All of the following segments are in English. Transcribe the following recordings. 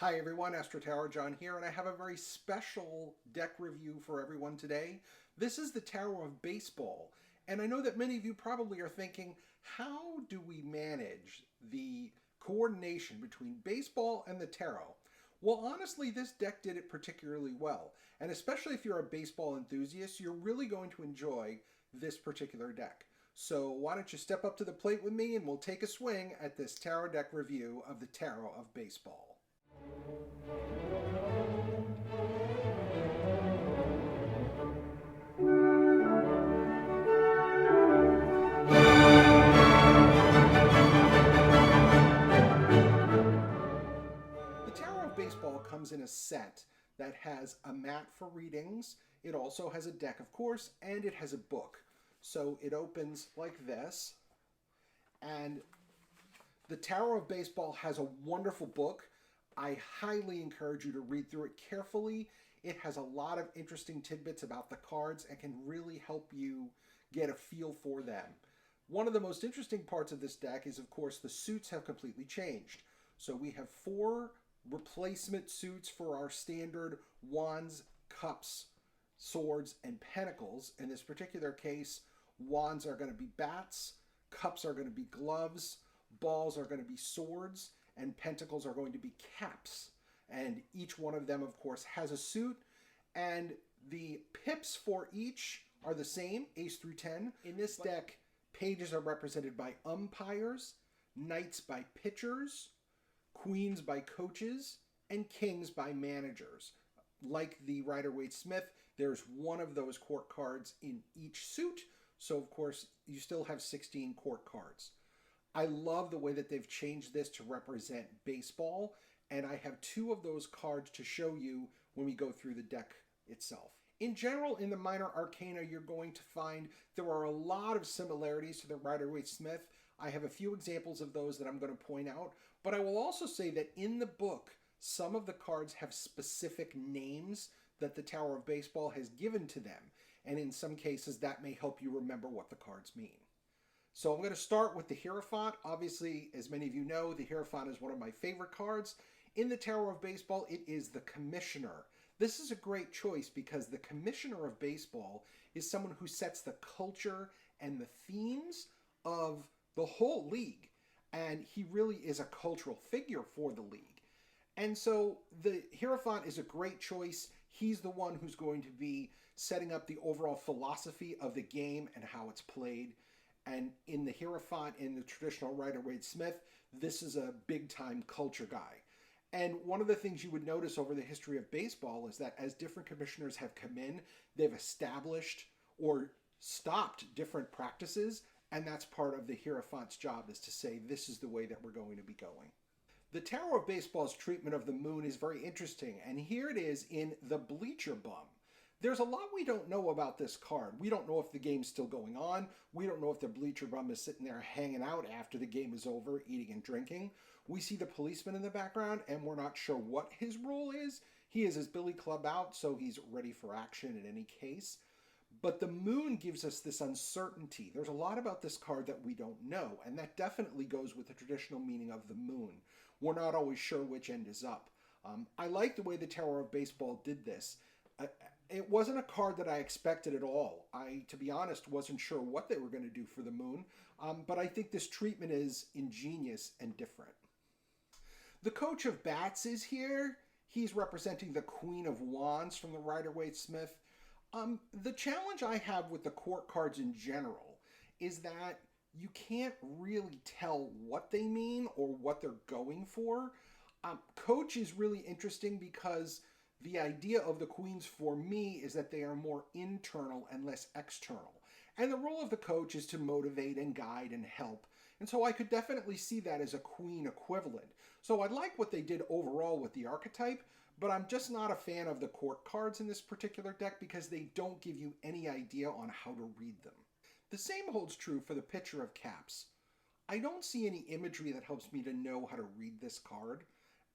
Hi everyone, Astro Tower John here, and I have a very special deck review for everyone today. This is the Tower of Baseball, and I know that many of you probably are thinking, how do we manage the coordination between baseball and the tarot? Well, honestly, this deck did it particularly well, and especially if you're a baseball enthusiast, you're really going to enjoy this particular deck. So why don't you step up to the plate with me and we'll take a swing at this tarot deck review of the Tarot of Baseball. The Tarot of Baseball comes in a set that has a mat for readings. It also has a deck, of course, and it has a book. So it opens like this. And the Tarot of Baseball has a wonderful book. I highly encourage you to read through it carefully. It has a lot of interesting tidbits about the cards and can really help you get a feel for them. One of the most interesting parts of this deck is, of course, the suits have completely changed. So we have 4 replacement suits for our standard wands, cups, swords, and pentacles. In this particular case, wands are going to be bats, cups are going to be gloves, balls are going to be swords, and pentacles are going to be caps. And each one of them, of course, has a suit, and the pips for each are the same, ace through 10. In this deck, pages are represented by umpires, knights by pitchers, queens by coaches, and kings by managers. Like the Rider-Waite-Smith, there's one of those court cards in each suit, so of course you still have 16 court cards. I love the way that they've changed this to represent baseball, and I have 2 of those cards to show you when we go through the deck itself. In general, in the minor arcana, you're going to find there are a lot of similarities to the Rider-Waite-Smith. I have a few examples of those that I'm going to point out, but I will also say that in the book, some of the cards have specific names that the Tower of Baseball has given to them, and in some cases that may help you remember what the cards mean. So I'm going to start with the Hierophant. Obviously, as many of you know, the Hierophant is one of my favorite cards. In the Tower of Baseball, it is the Commissioner. This is a great choice because the Commissioner of Baseball is someone who sets the culture and the themes of the whole league. And he really is a cultural figure for the league. And so the Hierophant is a great choice. He's the one who's going to be setting up the overall philosophy of the game and how it's played. And in the Hierophant, in the traditional Rider-Waite-Smith, this is a big-time culture guy. And one of the things you would notice over the history of baseball is that as different commissioners have come in, they've established or stopped different practices, and that's part of the Hierophant's job, is to say this is the way that we're going to be going. The Tower of Baseball's treatment of the moon is very interesting, and here it is in the Bleacher Bum. There's a lot we don't know about this card. We don't know if the game's still going on. We don't know if the Bleacher Bum is sitting there hanging out after the game is over, eating and drinking. We see the policeman in the background, and we're not sure what his role is. He is his billy club out, so he's ready for action in any case. But the moon gives us this uncertainty. There's a lot about this card that we don't know, and that definitely goes with the traditional meaning of the moon. We're not always sure which end is up. I like the way the Tower of Baseball did this. It wasn't a card that I expected at all. I, to be honest, wasn't sure what they were going to do for the moon, but I think this treatment is ingenious and different. The Coach of Bats is here. He's representing the Queen of Wands from the Rider-Waite-Smith. The challenge I have with the court cards in general is that you can't really tell what they mean or what they're going for. Coach is really interesting because the idea of the queens for me is that they are more internal and less external. And the role of the coach is to motivate and guide and help. And so I could definitely see that as a queen equivalent. So I like what they did overall with the archetype, but I'm just not a fan of the court cards in this particular deck because they don't give you any idea on how to read them. The same holds true for the Pitcher of Caps. I don't see any imagery that helps me to know how to read this card,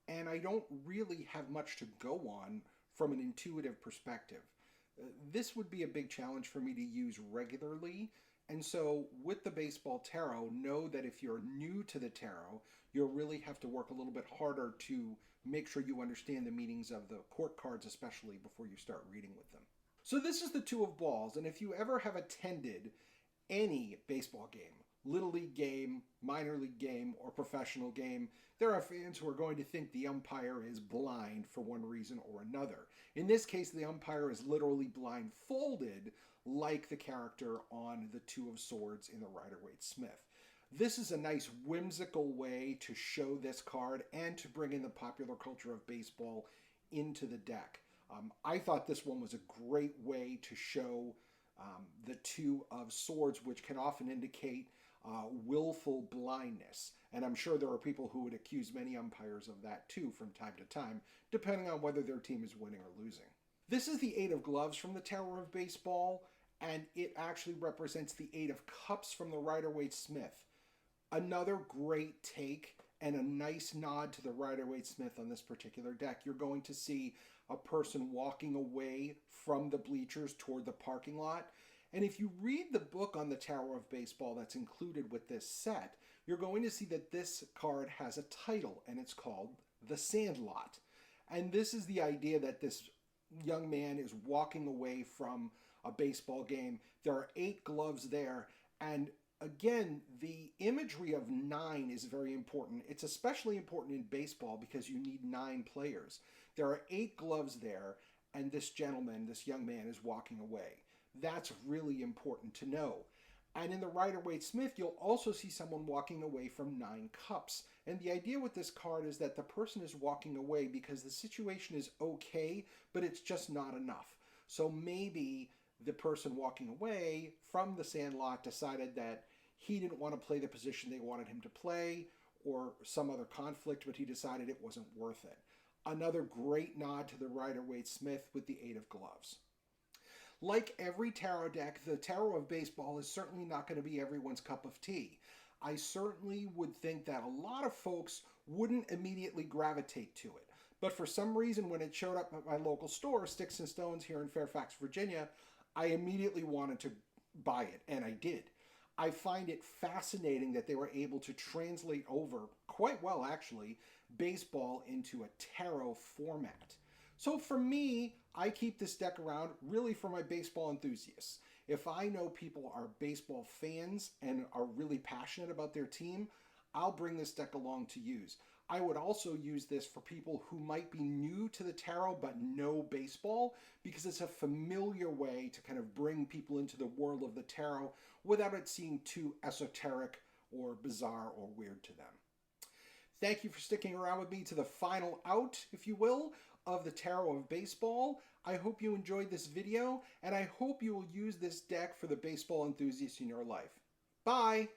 and I don't really have much to go on from an intuitive perspective. This would be a big challenge for me to use regularly, And so with the Baseball Tarot, know that if you're new to the tarot, you'll really have to work a little bit harder to make sure you understand the meanings of the court cards, especially before you start reading with them. So this is the Two of Balls, and if you ever have attended any baseball game, little league game, minor league game, or professional game, there are fans who are going to think the umpire is blind for one reason or another. In this case, the umpire is literally blindfolded, like the character on the Two of Swords in the Rider-Waite-Smith. This is a nice whimsical way to show this card and to bring in the popular culture of baseball into the deck. I thought this one was a great way to show the Two of Swords, which can often indicate willful blindness. And I'm sure there are people who would accuse many umpires of that too from time to time, depending on whether their team is winning or losing. This is the Eight of Gloves from the Tower of Baseball, and it actually represents the Eight of Cups from the Rider-Waite-Smith. Another great take and a nice nod to the Rider-Waite-Smith on this particular deck. You're going to see a person walking away from the bleachers toward the parking lot. And if you read the book on the Tower of Baseball that's included with this set, you're going to see that this card has a title, and it's called The Sandlot. And this is the idea that this young man is walking away from a baseball game. There are 8 gloves there, and again, the imagery of 9 is very important. It's especially important in baseball because you need 9 players. There are 8 gloves there, and this gentleman, this young man, is walking away. That's really important to know. And in the Rider-Waite-Smith, you'll also see someone walking away from 9 cups. And the idea with this card is that the person is walking away because the situation is okay, but it's just not enough. So maybe the person walking away from the Sandlot decided that he didn't want to play the position they wanted him to play, or some other conflict, but he decided it wasn't worth it. Another great nod to the Rider-Waite-Smith with the Eight of Gloves. Like every tarot deck, the Tarot of Baseball is certainly not going to be everyone's cup of tea. I certainly would think that a lot of folks wouldn't immediately gravitate to it. But for some reason, when it showed up at my local store, Sticks and Stones here in Fairfax, Virginia, I immediately wanted to buy it, and I did. I find it fascinating that they were able to translate over, quite well actually, baseball into a tarot format. So for me, I keep this deck around really for my baseball enthusiasts. If I know people are baseball fans and are really passionate about their team, I'll bring this deck along to use. I would also use this for people who might be new to the tarot but know baseball, because it's a familiar way to kind of bring people into the world of the tarot without it seeming too esoteric or bizarre or weird to them. Thank you for sticking around with me to the final out, if you will, of the Tarot of Baseball. I hope you enjoyed this video, and I hope you will use this deck for the baseball enthusiasts in your life. Bye!